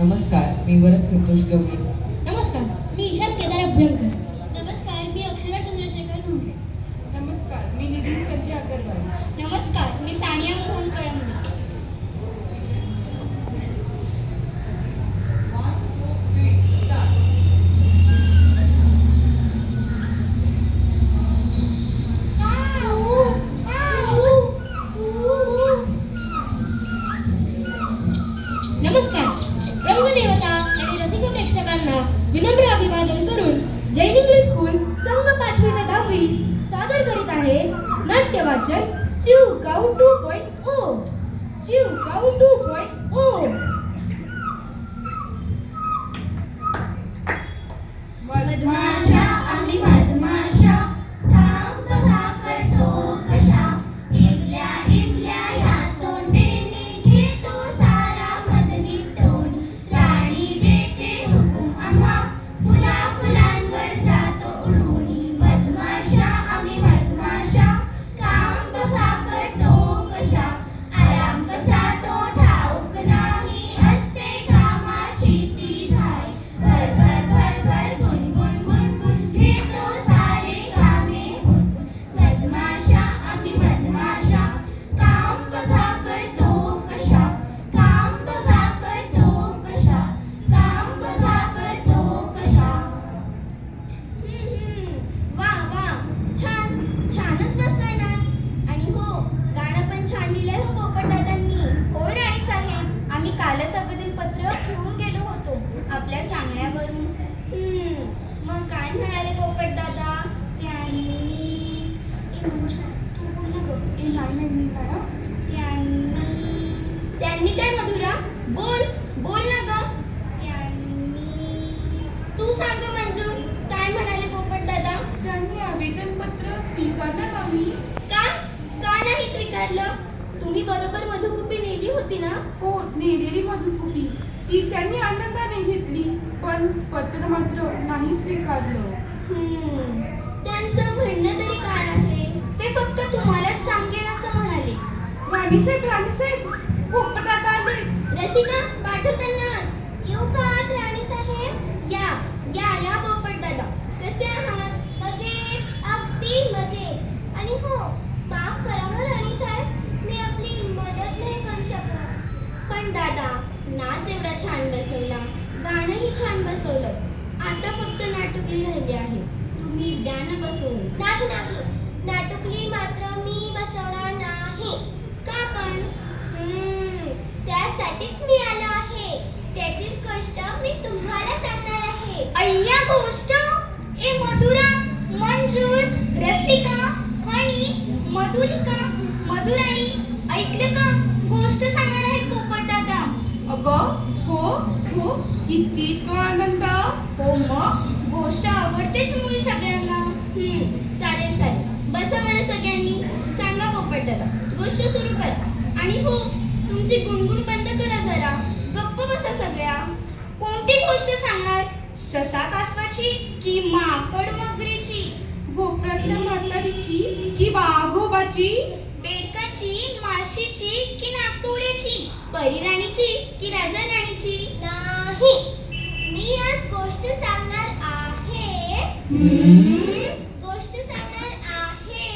नमस्कार, मी वरद संतोष गवळी. नमस्कार, मी ईशान केदार अभ्यंकर. नमस्कार, मी अक्षरा चंद्रशेखर धोंडे. नमस्कार, मी निधी संजय अगरवाल. नमस्कार, मी सानिया मोहन कळंबे. नमस्कार, रंगदेवता आणि रसिक प्रेक्षकांना विनम्र अभिवादन करून जैन इंग्लिश स्कूल संघ 5वी ते 10वी सादर करीत आहे नाट्यवाचक चिवकाऊ 2.0. चिवकाऊ 2.0. मधमाशा आम्ही मधमाशा, थांब बघा करतो कशा. इवल्या इवल्या ह्या सोंडेने घेतो सारा मध निपटून. राणी देते हुकूम आम्हा, फुला फुलांवर जातो उडून. मधमाशा आम्ही मधमाशा, काम बघा करतो कशा. आराम कसा तो ठाऊक नाही, असते कामाची ती घाई. भर भर भर भर गुणगुण गुणगुण घेतो सारे कामे उरकून. मधमाशा आम्ही मधमाशा, काम बघा करतो कशा. काम बघा करतो कशा. काम बघा करतो कशा. वा वा, छान, छानच बसलाय नाच. आणि हो, गाणं पण छान लिहिलंय हो पोपटदादांनी. होय राणी साहेब, आम्ही कालच आवेदनपत्र घेऊन गेलो होतो आपल्या सांगण्यावरून. मग काय म्हणाले पोपटदादा? त्यांनी काय मधुरा? बोल बोल ना ग. तू सांग ग मंजू, काय म्हणाले पोपटदादा? त्यांनी आवेदनपत्र स्वीकारलं नाही. का का नाही स्वीकारलं? तुम्ही बरोबर मधुकुपी नेली होती ना? हो, नेलेली मधुकुपी ती त्यांनी आनंदाने घेतली, पण पत्र मात्र नाही स्वीकारलं. त्यांचं म्हणणं तरी काय आहे? ते फक्त तुम्हालाच सांगेन असं म्हणाले. राणीसाहेब, पोपटदादा आले. रसिका, पाठव त्यांना. येऊ का आत राणी साहेब? या या या पोपटदादा, कसे आहात? मजेत, अगदी मजेत. आणि हो, माफ करा हो राणी साहेब, मी आपली मदत नाही करू शकत. पण दादा, नाच एवढा छान बसवला, गाणंही छान बसवलं. आता फक्त नाटुकली राहिली आहे. तुम्हीच द्या ना बसवून. नाही नाही, नाटुकली मात्र मी बसवणार नाही. का पण? त्यासाठीच मी आलो आहे. त्याचीच गोष्ट मी तुम्हाला सांगणार आहे. अय्या गोष्ट? ए मधुरा, मंजूळ, रसिका आणि मधुलिका, मधुराणी, ऐकलं का? गोष्ट सांगणार आहे पोपटदादा. अगं, हो, किती आनंद. हो मग, गोष्ट आवडतेच मुली सगळ्यांना. चालेल चालेल, बसा मला सगळ्यांनी. सांगा पोपटदादा, गोष्ट सुरू करा. आणि हो, तुमची गुणगुण बंद करा जरा. गप्प बसा सगळ्या. कोणती गोष्ट सांगणार? ससा कासवाची की माकड मगरीची? भोपळ्यातल्या म्हातारीची की वाघोबाची? बेडकाची, माशीची की नागतोड्याची? परीराणीची की राजा राणीची? नाही, मी आज गोष्ट सांगणार आहे. गोष्ट सांगणार आहे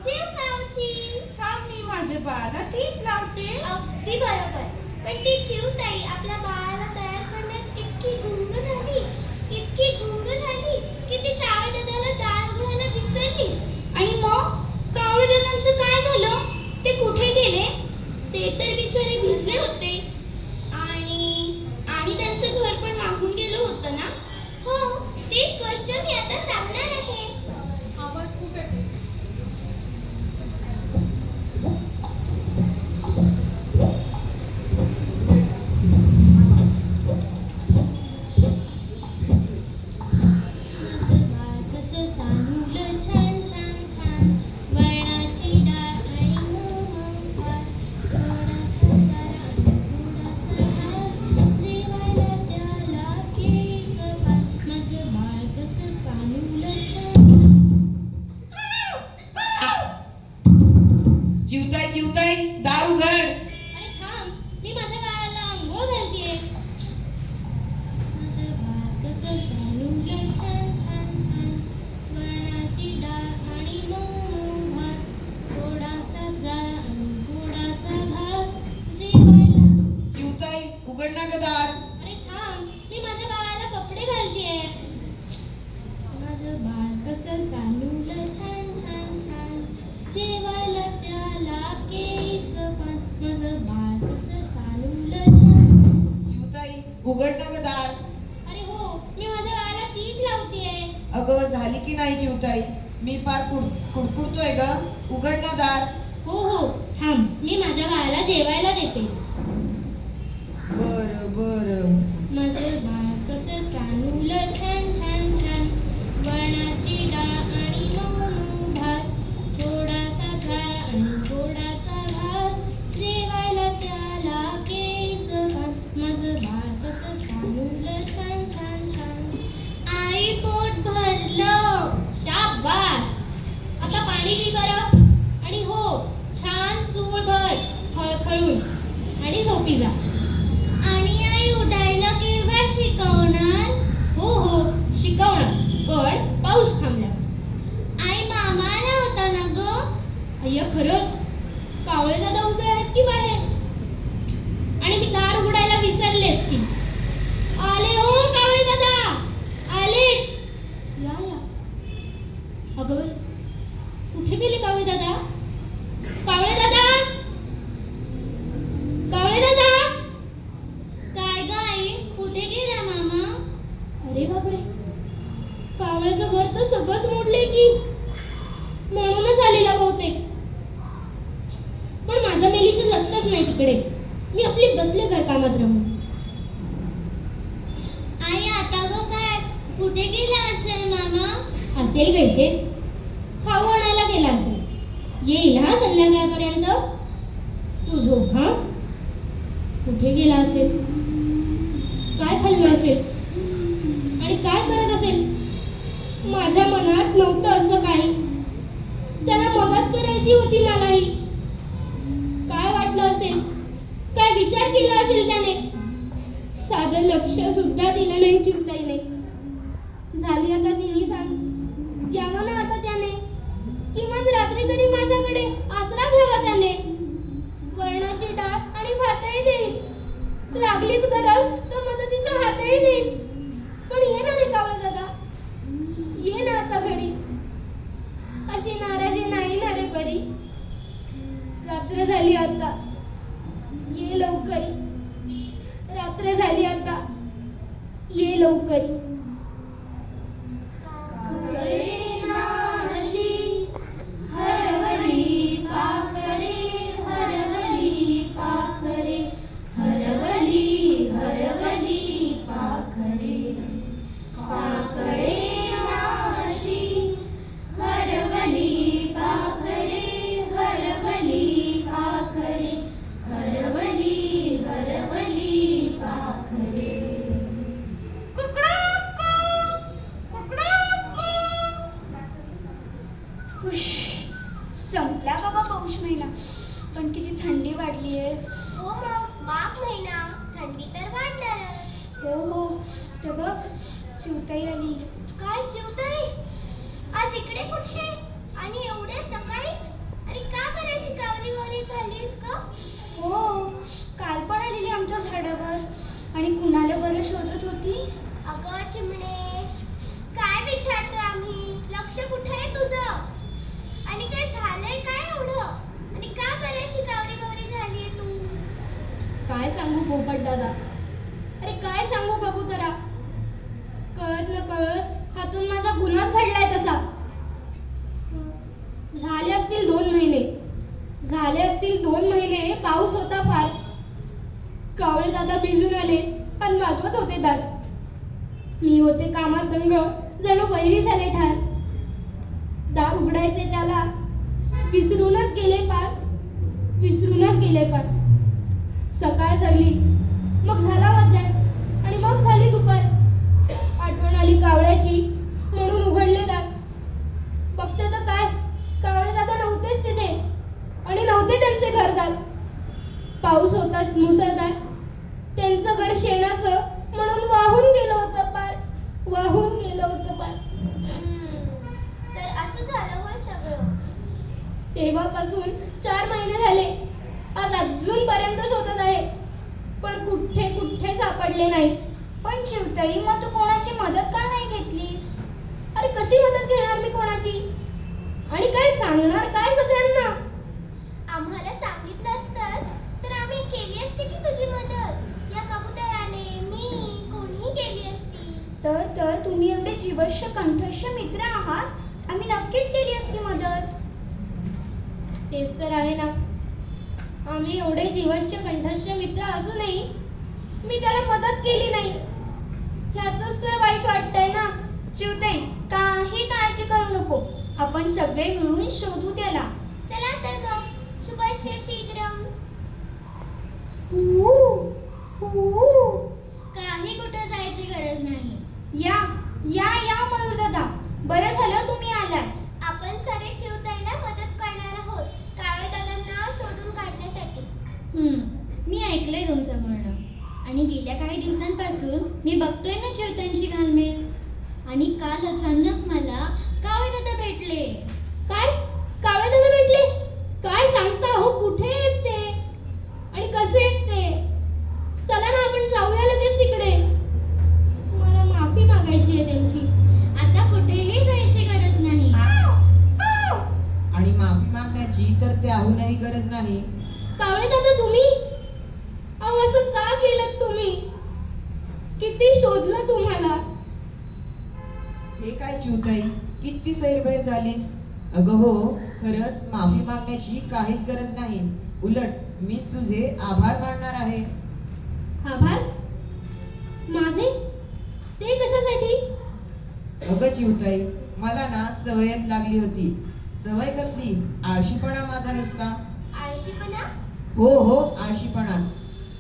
चिवकाऊची. हा, मी माझ्या बाळाला तीच लावते. अगदी बरोबर. पण ती चिवताई आपल्या बाळाला तयार करण्यात इतकी गुंग झाली की ती कावळे दादाला दार उघडायला विसरलीच. आणि मग कावळे दादांचं काय झालं? ते कुठे गेले? ते तर बिचारे भिजले होते. आणि त्यांचं घर पण वाहून गेलं होतं ना? हो, तीच गोष्ट मी आता सांगणार आहे. आवाज खूप येतो. कसं सांगलं छान छान छान, वळणाची डाळ आणि मोहंकार, थोडासा जरा थोडासा घास, जेवायला त्याला केळीचं भात. माझं बाळ कसं सांगलं छान. चिवताई, दार उघड. अरे थांब, मी माझ्या बाळाला गप्पा घालतीये. माझं बाळ कसं सानुलं छान छान छान, वरणाची डाळ आणि मऊ मऊ भात, थोडासा जाळ आणि गोडाचा घास जेवायला. चिवताई उघड ना ग दार. अरे थांब, मी माझ्या बाळाला कपडे घालतीये. माझं बाळ कसं सानुलं छान छान छान, जेवायला त्याला केळीचं पान. माझं बाळ कसं सानुलं छान. चिवताई उघड ना ग दार. अरे हो, मी माझ्या बाळाला तीच लावतीये. अगं झाली की नाही चिवताई? मी फार कुडकुडतोय ग. उघड ना दार. हो हो, थांब, मी माझ्या बाळाला जेवायला देते. बर बर. माझं बाळ कसं सानुलं छान छान छान, वरणाची डाळ आणि मऊ मऊ भात, थोडासा जाळ आणि गोडाचा घास, जेवायला त्याला केळीचं पान. माझं बाळ कसं सानुलं छान छान छान. आई पोट भरलं. शाबास. आता पाणी पी बरं. आणि हो, छान चूळ भर खळखळून आणि झोपी जा. आणि आई उठायला केव्हा शिकवणार? हो हो, शिकवणार, पण पाऊस थांबल्यावर. आई मामा आला होता ना ग? अय्या खरंच, कावळे दादा उभे आहेत की बाहेर? आणि मी दार उघडायला विसरलेच की. आले हो कावळे दादा, आलेच. या या. अगं बाई, कुठे गेले कावळे दादा? कावळे दादा, कावळे दादा. काय ग आई, कुठे गेला मामा? अरे बापरे, कावळ्याचं घर तर सगळंच मोडले की. म्हणूनच आलेला बहुतेक. पण माझं मेलीचं लक्षच नाही तिकडे. मी आपली बसले घरकामात राहून. आई आता ग काय, कुठे गेला असेल मामा? असेल ग इथेच. खाऊ आणायला गेला असेल. येईल हा संध्याकाळपर्यंत. तू झोप हा. कुठे गेला असेल, काय खाल्लं असेल आणि काय करत असेल? माझ्या मनात नव्हतं असं काही. त्याला मदत करायची होती मलाही. काय वाटलं असेल, काय विचार केला असेल त्याने? साधं लक्ष सुद्धा दिलं नाही चिवताईने. झाली आता तिन्ही सांग. यावं ना आता त्याने. किमान रात्री तरी माझ्याकडे आसरा घ्यावा त्याने. वरणाची डाळ आणि भातही देईल. लागलीच गरज तर मदतीचा हातही देईल. पण ये ना रे कावळे दादा, ये ना आता घरी. अशी नाराजी नाही ना रे परी. रात्र झाली आता, ये लवकरी. रात्र झाली आता, ये लवकरी. हरवली पाखरे, हरवली पाखरे, हरवली हरवली पाखरे. पाखरे नाशी, हरवली पाखरे, हरवली पाखरे, हरवली हरवली पाखरे. संपला बाबा पौष महिना, पण किती थंडी वाढली आहे. हो मग माघ महिना, थंडी तर वाढणारच. हो हो, तर बघ चिवताई आली. काय चिवताई, आज इकडे कुठे आणि एवढ्या सकाळी? अरे का बरं अशी कावरी झालीस का? हो, काल पण आलेली आमच्या झाडावर आणि कुणाला बरं शोधत होती. अगं चिमणे, काय विचारतोय आम्ही? लक्ष कुठे आहे तुझं? आणि काय झालंय काय एवढं? आणि का बरं अशी कावरी झालीये तू? काय सांगू पोपट दादा? अरे काय सांगू बघू जरा. कळत न कळत हातून माझा गुन्हाच घडलाय तसा. झाले असतील 2 महिने. झाले असतील 2 महिने पाऊस होता फार. कावळे दादा भिजून आले पण वाजवत होते दार. मी होते कामात दंग, जणू वैरी झाले ठार. दार उघडायचे त्याला विसरूनच गेले पार. विसरूनच गेले पार. सकाळ सरली, मग झाला मध्यान आणि मग झाली दुपार. आठवण आली कावळ्याची म्हणून उघडले दार. बघते तर काय, कावळे दादा नव्हतेच तिथे आणि नव्हते त्यांचे घरदार. पाऊस होता मुसळधार. त्यांचे घर शेणाचं म्हणून वाहून गेलं होतं पार, वाहून गेलं होतं पार. तर असं झालं होय सगळं. तेव्हापासून 4 महिने झाले. आज अजूनपर्यंत शोधत आहे, पण कुठे कुठे सापडले नाही. पण चिवताई, मग तू कोणाची मदत का नाही घेतलीस? अरे कशी मदत घेणार मी कोणाची? आणि काय सांगणार काय सगळ्यांना? आम्हाला सांगितलं असतंस तर आम्ही केली असती की तुझी मदत. या कबुतराने, मी, कोणीही केली असती. तर तुम्ही एवढे जीवश्य कंठस्थ मित्र आहात, आम्ही नक्कीच केली असती मदत. तेच तर आहे ना, आम्ही एवढे जीवश्य कंठस्थ मित्र असूनही मी त्याला मदत केली नाही. ह्याचंच तर वाईट वाटतंय ना. चिवताई, काही काळजी करू नको, आपण सगळे मिळून शोधू त्याला. चला तर मग, शुभस्य शीघ्रम. काही कुठे जायची गरज नाही. या या या मयूरदादा, बरं झालं तुम्ही आलात. आपण सारे चिवताईला मदत करणार आहोत कावळे दादांना शोधून काढण्यासाठी. मी ऐकलंय तुमचं म्हणणं, आणि गेल्या काही दिवसांपासून मी बघतोय ना चिवतांची घालमेल. आणि काल अचानक मला कावळे दादा भेटले. काय? कावळे दादा भेटले? काय सांगता हो? कुठे आहेत ते आणि कसे आहेत ते? चला ना, आपण जाऊया लगेच तिकडे. मला माफी मागायची आहे त्यांची. आता कुठेही जायची गरज नाही. आणि माफी मागण्याची तर त्याहूनही गरज नाही. कावळे दादा, तुम्ही अहो असं का केलं तुम्ही? किती शोधलं तुम्हाला. हे काय चिवताई, किती सैरभैर झालीस. अगं हो, खरंच माफी मागण्याची काहीच गरज नाही. उलट मीच तुझे आभार मानणार आहे. आभार माझे? ते कशासाठी? अगं चिवताई, मला ना सवयच लागली होती. सवय कसली? आळशीपणा माझा नुसता. आळशीपणा? हो हो, आळशीपणाच.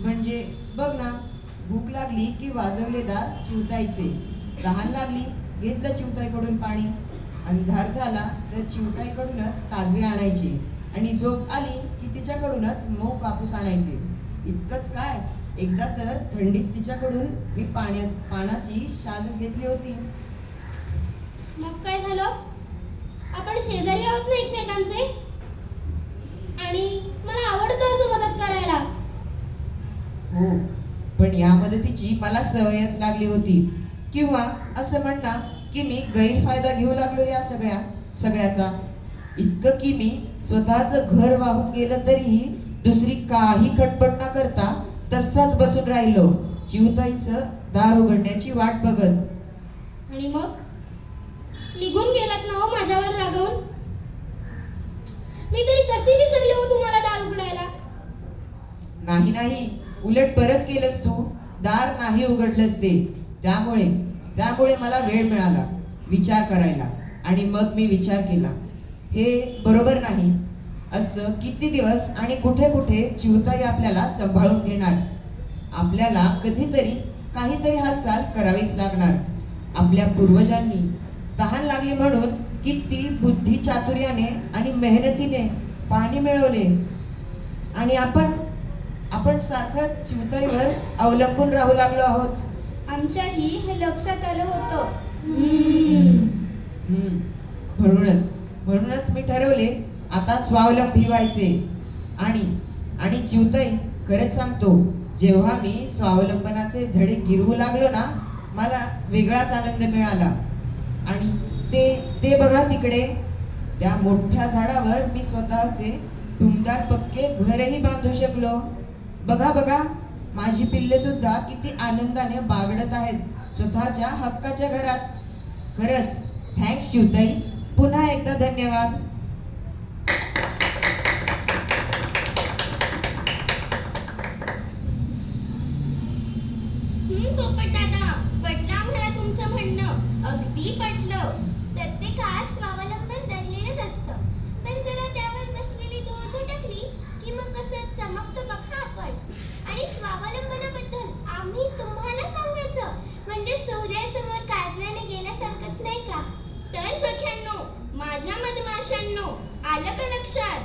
म्हणजे बघ ना, भूक लागली की वाजवले दार चिवताईचे. तहान लागली घेतलं चिवताईकडून पाणी. अंधार झाला तर चिवताईकडूनच काजवे आणायचे. आणि झोप आली की तिच्याकडूनच मऊ कापूस आणायचे. इतकंच काय, एकदा तर थंडीत तिच्याकडून मी पानाची शालच घेतली होती. मग काय झालं? आपण शेजारी आहोत ना एकमेकांचे, आणि मला आवडतं असं मदत करायला. हो, पण या मदतीची मला सवयच लागली होती. किंवा असं म्हणा की मी गैरफायदा घेऊ लागलो या सगळ्याचा. इतकं की मी स्वतःचं घर वाहून गेलं तरीही दुसरी काही खटपट न करता तसाच बसून राहिलो, चिवताईचं दार उघडण्याची वाट बघत. आणि मग निघून गेलात ना हो माझ्यावर रागावून. मी तरी कशी विसरले हो तुम्हाला दार उघडायला. नाही नाही, उलट बरंच केलंस तू. दार नाही उघडलंस ते. त्यामुळे मला वेळ मिळाला विचार करायला. आणि मग मी विचार केला, हे बरोबर नाही. असं किती दिवस आणि कुठे कुठे चिवताई आपल्याला सांभाळून घेणार. आपल्याला कधीतरी काहीतरी हालचाल करावीच लागणार. आपल्या पूर्वजांनी तहान लागली म्हणून किती बुद्धी चातुर्याने आणि मेहनतीने पाणी मिळवले, आणि आपण सारखं चिवताईवर अवलंबून राहू लागलो आहोत. आमच्याही हे लक्षात आलं होतं. म्हणूनच मी ठरवले आता स्वावलंबी व्हायचे. आणि चिवताई, खरंच सांगतो, जेव्हा मी स्वावलंबनाचे धडे गिरवू लागलो ना, मला वेगळाच आनंद मिळाला. आणि ते बघा तिकडे, त्या मोठ्या झाडावर मी स्वतःचे टुमदार पक्के घरही बांधू शकलो. बघा, माझी पिल्ले सुद्धा किती आनंदाने बागडत आहेत स्वतःच्या हक्काच्या घरात. खरंच थँक्स चिवताई, पुन्हा एकदा धन्यवाद. पोपट दादा, पटलं आम्हाला तुमचं म्हणणं. अगदी पटलं. प्रत्येकात स्वावलंबन दडलेलंच असतं, पण जरा त्यावर बसलेली धूळ झटकली की मग कसं चमकतं बघा आपण. आणि स्वावलंबनाबद्दल आम्ही तुम्हाला सांगायचं म्हणजे सूर्यासमोर काजव्याने गेल्यासारखंच, नाही का? तर सख्यांनो, माझ्या मधमाशांनो, आलं का लक्षात?